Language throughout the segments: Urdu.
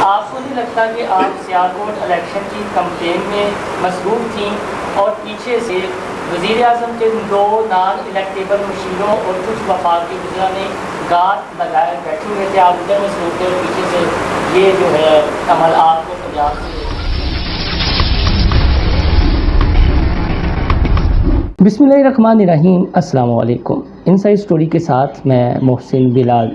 آپ کو نہیں لگتا کہ آپ سیالکوٹ الیکشن کی کمپین میں مصروف تھیں اور پیچھے سے وزیر اعظم کے 2 نان الیکٹیبل مشیروں اور کچھ وفاقی وزراء نے گارڈ لگائے بیٹھے ہوئے تھے، آپ ادھر مصروف تھے اور پیچھے سے یہ جو ہے عمل آپ کو پنجاب سے؟ بسم اللہ الرحمن الرحیم، السلام علیکم۔ انسائیڈ سٹوری کے ساتھ میں محسن بلال۔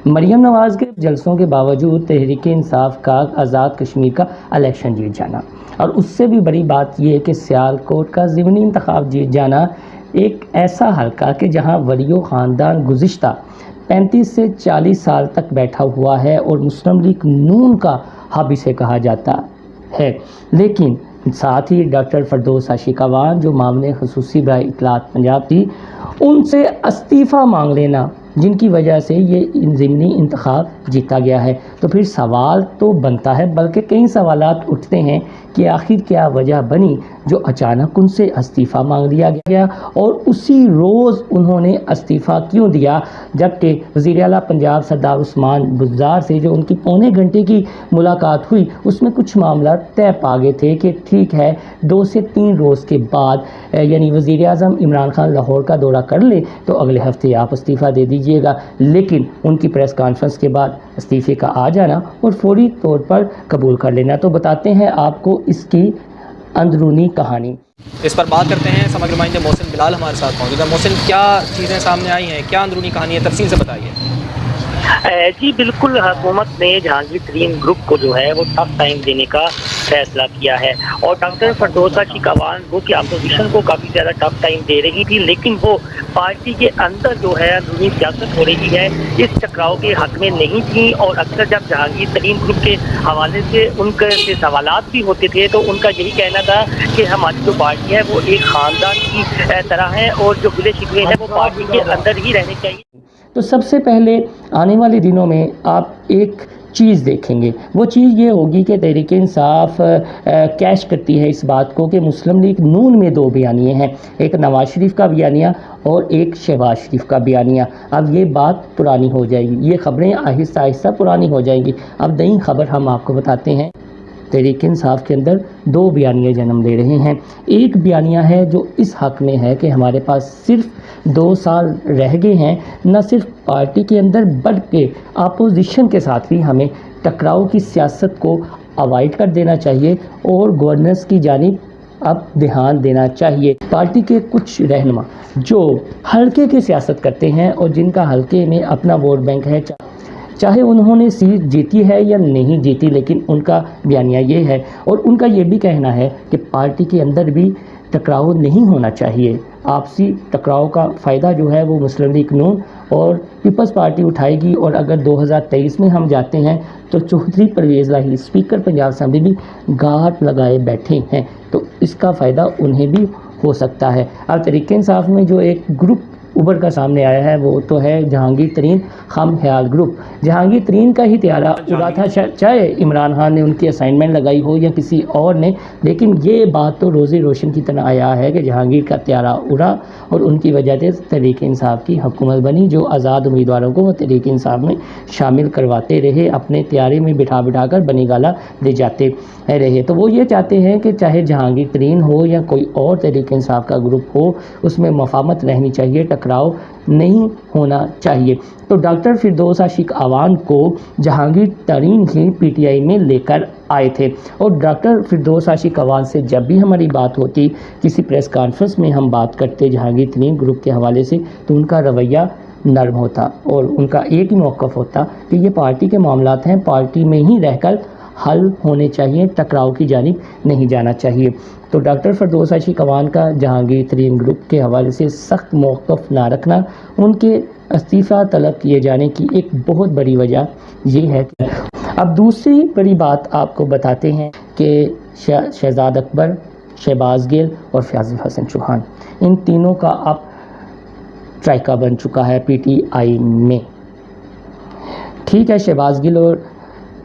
مریم نواز کے جلسوں کے باوجود تحریک انصاف کا آزاد کشمیر کا الیکشن جیت جانا، اور اس سے بھی بڑی بات یہ ہے کہ سیالکوٹ کا ضمنی انتخاب جیت جانا، ایک ایسا حلقہ کہ جہاں ولیو خاندان گزشتہ 35 سے 40 سال تک بیٹھا ہوا ہے اور مسلم لیگ نون کا ہب اسے کہا جاتا ہے، لیکن ساتھ ہی ڈاکٹر فردوس عاشقاوان جو معاون خصوصی برائے اطلاعات پنجاب تھی، ان سے استعفیٰ مانگ لینا، جن کی وجہ سے یہ ضمنی انتخاب جیتا گیا ہے۔ تو پھر سوال تو بنتا ہے، بلکہ کئی سوالات اٹھتے ہیں کہ آخر کیا وجہ بنی جو اچانک ان سے استعفیٰ مانگ لیا گیا، اور اسی روز انہوں نے استعفیٰ کیوں دیا، جبکہ وزیر اعلیٰ پنجاب سردار عثمان بزدار سے جو ان کی پونے گھنٹے کی ملاقات ہوئی، اس میں کچھ معاملات طے پا گئے تھے کہ ٹھیک ہے 2 سے 3 روز کے بعد یعنی وزیر اعظم عمران خان لاہور کا دورہ کر لے تو اگلے ہفتے آپ استعفیٰ دے دیجئے گا، لیکن ان کی پریس کانفرنس کے بعد استعفے کا آ جانا اور فوری طور پر قبول کر لینا۔ تو بتاتے ہیں آپ کو اس کی اندرونی کہانی۔ اس پر بات کرتے ہیں، سمجھ نمائندے محسن بلال ہمارے ساتھ موجود ہے۔ محسن، کیا چیزیں سامنے آئی ہیں، کیا اندرونی کہانی ہے، تفصیل سے بتائیے۔ جی بالکل، حکومت نے جہانگیر ترین گروپ کو جو ہے وہ ٹف ٹائم دینے کا فیصلہ کیا ہے، اور ڈاکٹر فردوس عاشقاوان وہ کہ اپوزیشن کو کافی زیادہ ٹف ٹائم دے رہی تھی، لیکن وہ پارٹی کے اندر جو ہے اندرونی سیاست ہو رہی ہے اس ٹکراؤ کے حق میں نہیں تھیں، اور اکثر جب جہانگیر ترین گروپ کے حوالے سے ان کے سوالات بھی ہوتے تھے تو ان کا یہی کہنا تھا کہ ہماری جو پارٹی ہے وہ ایک خاندان کی طرح ہے، اور جو گلے شکوے ہیں وہ پارٹی کے اندر ہی رہنے چاہیے۔ تو سب سے پہلے آنے والے دنوں میں آپ ایک چیز دیکھیں گے، وہ چیز یہ ہوگی کہ تحریک انصاف کیش کرتی ہے اس بات کو کہ مسلم لیگ نون میں 2 بیانیے ہیں، ایک نواز شریف کا بیانیہ اور ایک شہباز شریف کا بیانیہ۔ اب یہ بات پرانی ہو جائے گی، یہ خبریں آہستہ آہستہ پرانی ہو جائیں گی۔ اب نئی خبر ہم آپ کو بتاتے ہیں، تحریک انصاف کے اندر 2 بیانیے جنم لے رہے ہیں۔ ایک بیانیہ ہے جو اس حق میں ہے کہ ہمارے پاس صرف 2 سال رہ گئے ہیں، نہ صرف پارٹی کے اندر بلکہ اپوزیشن کے ساتھ بھی ہمیں ٹکراؤ کی سیاست کو اوائڈ کر دینا چاہیے اور گورننس کی جانب اب دھیان دینا چاہیے۔ پارٹی کے کچھ رہنما جو حلقے کی سیاست کرتے ہیں اور جن کا حلقے میں اپنا ووٹ بینک ہے، چاہے انہوں نے سیٹ جیتی ہے یا نہیں جیتی، لیکن ان کا بیانیہ یہ ہے، اور ان کا یہ بھی کہنا ہے کہ پارٹی کے اندر بھی ٹکراؤ نہیں ہونا چاہیے۔ آپسی ٹکراؤ کا فائدہ جو ہے وہ مسلم لیگ نون اور پیپلز پارٹی اٹھائے گی، اور اگر 2023 میں ہم جاتے ہیں تو چودھری پرویز لاہی اسپیکر پنجاب اسمبلی بھی گارڈ لگائے بیٹھے ہیں، تو اس کا فائدہ انہیں بھی ہو سکتا ہے۔ اب تحریک انصاف میں جو ایک گروپ ابھر کا سامنے آیا ہے وہ تو ہے جہانگیر ترین خم خیال گروپ۔ جہانگیر ترین کا ہی تیارہ اڑا تھا، چاہے عمران خان نے ان کی اسائنمنٹ لگائی ہو یا کسی اور نے، لیکن یہ بات تو روزی روشن کی طرح آیا ہے کہ جہانگیر کا تیارہ اڑا اور ان کی وجہ سے تحریک انصاف کی حکومت بنی، جو آزاد امیدواروں کو وہ تحریک انصاف میں شامل کرواتے رہے، اپنے تیارے میں بٹھا کر بنی گالا لے جاتے رہے۔ تو وہ یہ چاہتے ہیں کہ چاہے جہانگیر ترین ہو یا کوئی اور تحریک انصاف کا گروپ ہو، اس میں مفاہمت رہنی چاہیے، ٹکراؤ نہیں ہونا چاہیے۔ تو ڈاکٹر فردوس عاشقاوان کو جہانگیر ترین ہی پی ٹی آئی میں لے کر آئے تھے، اور ڈاکٹر فردوس عاشقاوان سے جب بھی ہماری بات ہوتی، کسی پریس کانفرنس میں ہم بات کرتے جہانگیر ترین گروپ کے حوالے سے، تو ان کا رویہ نرم ہوتا اور ان کا ایک ہی موقف ہوتا کہ یہ پارٹی کے معاملات ہیں، پارٹی میں ہی رہ کر حل ہونے چاہیے، ٹکراؤ کی جانب نہیں جانا چاہیے۔ تو ڈاکٹر فردوس عاشقاوان کا جہانگیر ترین گروپ کے حوالے سے سخت موقف نہ رکھنا، ان کے استعفیٰ طلب کیے جانے کی ایک بہت بڑی وجہ یہ ہے۔ اب دوسری بڑی بات آپ کو بتاتے ہیں کہ شہزاد اکبر، شہباز گل اور فیاض الحسن چوہان، ان تینوں کا اب ٹرائکا بن چکا ہے پی ٹی آئی میں۔ ٹھیک ہے، شہباز گل اور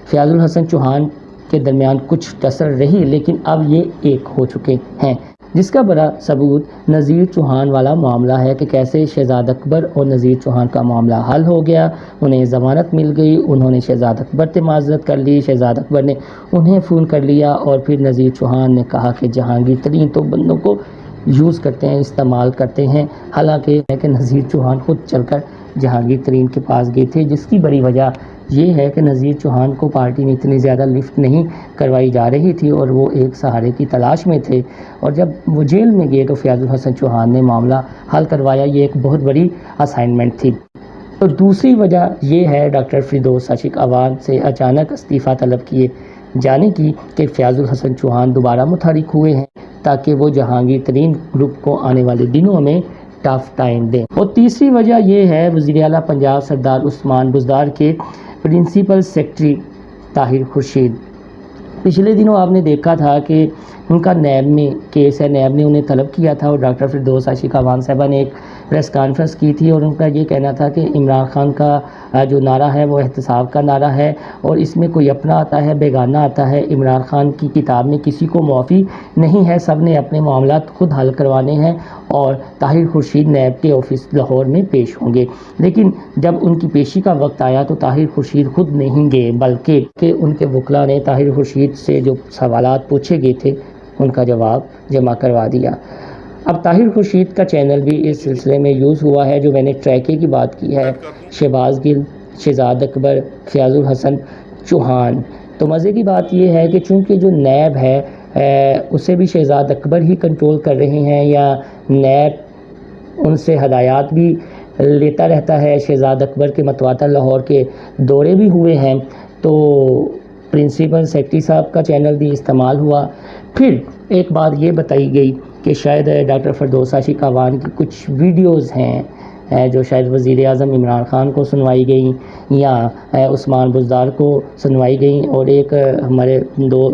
فیاض الحسن چوہان کے درمیان کچھ کسر رہی، لیکن اب یہ ایک ہو چکے ہیں۔ جس کا بڑا ثبوت نذیر چوہان والا معاملہ ہے کہ کیسے شہزاد اکبر اور نذیر چوہان کا معاملہ حل ہو گیا، انہیں ضمانت مل گئی، انہوں نے شہزاد اکبر سے معذرت کر لی، شہزاد اکبر نے انہیں فون کر لیا اور پھر نذیر چوہان نے کہا کہ جہانگیر ترین تو بندوں کو یوز کرتے ہیں، استعمال کرتے ہیں، حالانکہ ہے کہ نذیر چوہان خود چل کر جہانگیر ترین کے پاس گئے تھے، جس کی بڑی وجہ یہ ہے کہ نذیر چوہان کو پارٹی میں اتنی زیادہ لفٹ نہیں کروائی جا رہی تھی اور وہ ایک سہارے کی تلاش میں تھے، اور جب وہ جیل میں گئے تو فیاض الحسن چوہان نے معاملہ حل کروایا۔ یہ ایک بہت بڑی اسائنمنٹ تھی۔ اور دوسری وجہ یہ ہے ڈاکٹر فردوس عاشق اعوان سے اچانک استعفیٰ طلب کیے جانے کی کہ فیاض الحسن چوہان دوبارہ متحرک ہوئے ہیں تاکہ وہ جہانگیر ترین گروپ کو آنے والے دنوں میں ٹف ٹائم دیں۔ اور تیسری وجہ یہ ہے وزیر اعلیٰ پنجاب سردار عثمان بزدار کے پرنسپل سیکرٹری طاہر خورشید۔ پچھلے دنوں آپ نے دیکھا تھا کہ ان کا نیب میں کیس ہے، نیب نے انہیں طلب کیا تھا اور ڈاکٹر فردوس عاشق اعوان صاحبہ نے ایک پریس کانفرنس کی تھی اور ان کا یہ کہنا تھا کہ عمران خان کا جو نعرہ ہے وہ احتساب کا نعرہ ہے اور اس میں کوئی اپنا آتا ہے بیگانہ آتا ہے، عمران خان کی کتاب میں کسی کو معافی نہیں ہے، سب نے اپنے معاملات خود حل کروانے ہیں اور طاہر خورشید نیب کے آفس لاہور میں پیش ہوں گے۔ لیکن جب ان کی پیشی کا وقت آیا تو طاہر خورشید خود نہیں گئے بلکہ کہ ان کے وکلاء نے طاہر خورشید سے جو سوالات پوچھے گئے تھے ان کا جواب جمع کروا دیا۔ اب طاہر خورشید کا چینل بھی اس سلسلے میں یوز ہوا ہے، جو میں نے ٹریکے کی بات کی ہے، شہباز گل، شہزاد اکبر، فیاض الحسن چوہان۔ تو مزے کی بات یہ ہے کہ چونکہ جو نیب ہے اسے بھی شہزاد اکبر ہی کنٹرول کر رہے ہیں یا نیب ان سے ہدایات بھی لیتا رہتا ہے، شہزاد اکبر کے متواتر لاہور کے دورے بھی ہوئے ہیں، تو پرنسپل سیکرٹری صاحب کا چینل بھی استعمال ہوا۔ پھر ایک بات یہ بتائی گئی کہ شاید ڈاکٹر فردوس عاشق اعوان کی کچھ ویڈیوز ہیں جو شاید وزیر اعظم عمران خان کو سنوائی گئیں یا عثمان بزدار کو سنوائی گئیں، اور ایک ہمارے دو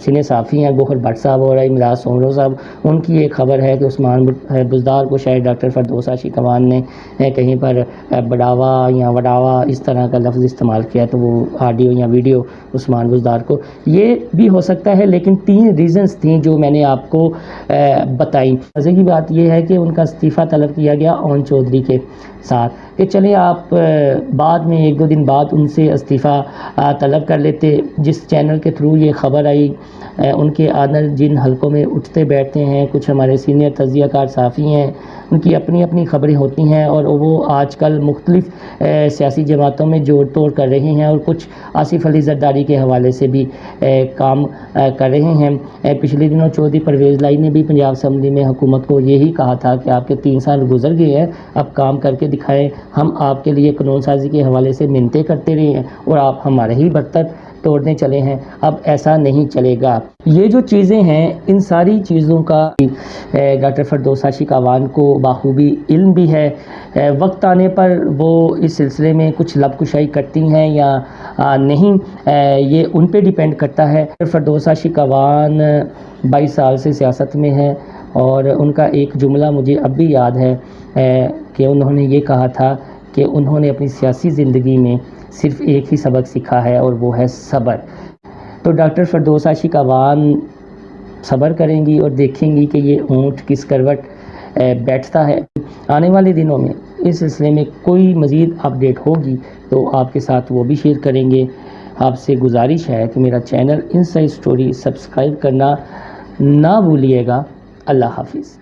سینئر صحافی ہیں گوہر بٹ صاحب اور امداد سومرو صاحب، ان کی ایک خبر ہے کہ عثمان بزدار کو شاید ڈاکٹر فردوس عاشق اعوان نے کہیں پر بڑاوا یا وڈاوا اس طرح کا لفظ استعمال کیا، تو وہ آڈیو یا ویڈیو عثمان بزدار کو، یہ بھی ہو سکتا ہے۔ لیکن 3 ریزنز تھیں جو میں نے آپ کو بتائیں۔ مزے کی بات یہ ہے کہ ان کا استعفیٰ طلب کیا گیا اون چودھری کے ساتھ کہ چلیں آپ بعد میں 1-2 دن بعد ان سے استعفیٰ طلب کر لیتے۔ جس چینل کے تھرو یہ خبر آئی، ان کے آنر جن حلقوں میں اٹھتے بیٹھتے ہیں، کچھ ہمارے سینئر تجزیہ کار صحافی ہیں، ان کی اپنی اپنی خبریں ہوتی ہیں اور وہ آج کل مختلف سیاسی جماعتوں میں جوڑ توڑ کر رہے ہیں اور کچھ آصف علی زرداری کے حوالے سے بھی کام کر رہے ہیں۔ پچھلے دنوں چودھری پرویز لائی نے بھی پنجاب اسمبلی میں حکومت کو یہی کہا تھا کہ آپ کے 3 سال گزر گئے ہیں، اب کام کر کے دکھائیں، ہم آپ کے لیے قانون سازی کے حوالے سے منتیں کرتے رہے ہیں اور آپ ہمارے ہی برتن توڑنے چلے ہیں، اب ایسا نہیں چلے گا۔ یہ جو چیزیں ہیں ان ساری چیزوں کا ڈاکٹر فردوس عاشق اعوان کو بخوبی علم بھی ہے، وقت آنے پر وہ اس سلسلے میں کچھ لب کشائی کرتی ہیں یا نہیں، یہ ان پہ ڈیپینڈ کرتا ہے۔ فردوس عاشق اعوان 22 سال سے سیاست میں ہے اور ان کا ایک جملہ مجھے اب بھی یاد ہے کہ انہوں نے یہ کہا تھا کہ انہوں نے اپنی سیاسی زندگی میں صرف ایک ہی سبق سیکھا ہے اور وہ ہے صبر۔ تو ڈاکٹر فردوس عاشق اعوان صبر کریں گی اور دیکھیں گی کہ یہ اونٹ کس کروٹ بیٹھتا ہے۔ آنے والے دنوں میں اس سلسلے میں کوئی مزید اپڈیٹ ہوگی تو آپ کے ساتھ وہ بھی شیئر کریں گے۔ آپ سے گزارش ہے کہ میرا چینل انسائیڈ سٹوری سبسکرائب کرنا نہ بھولیے گا۔ اللہ حافظ۔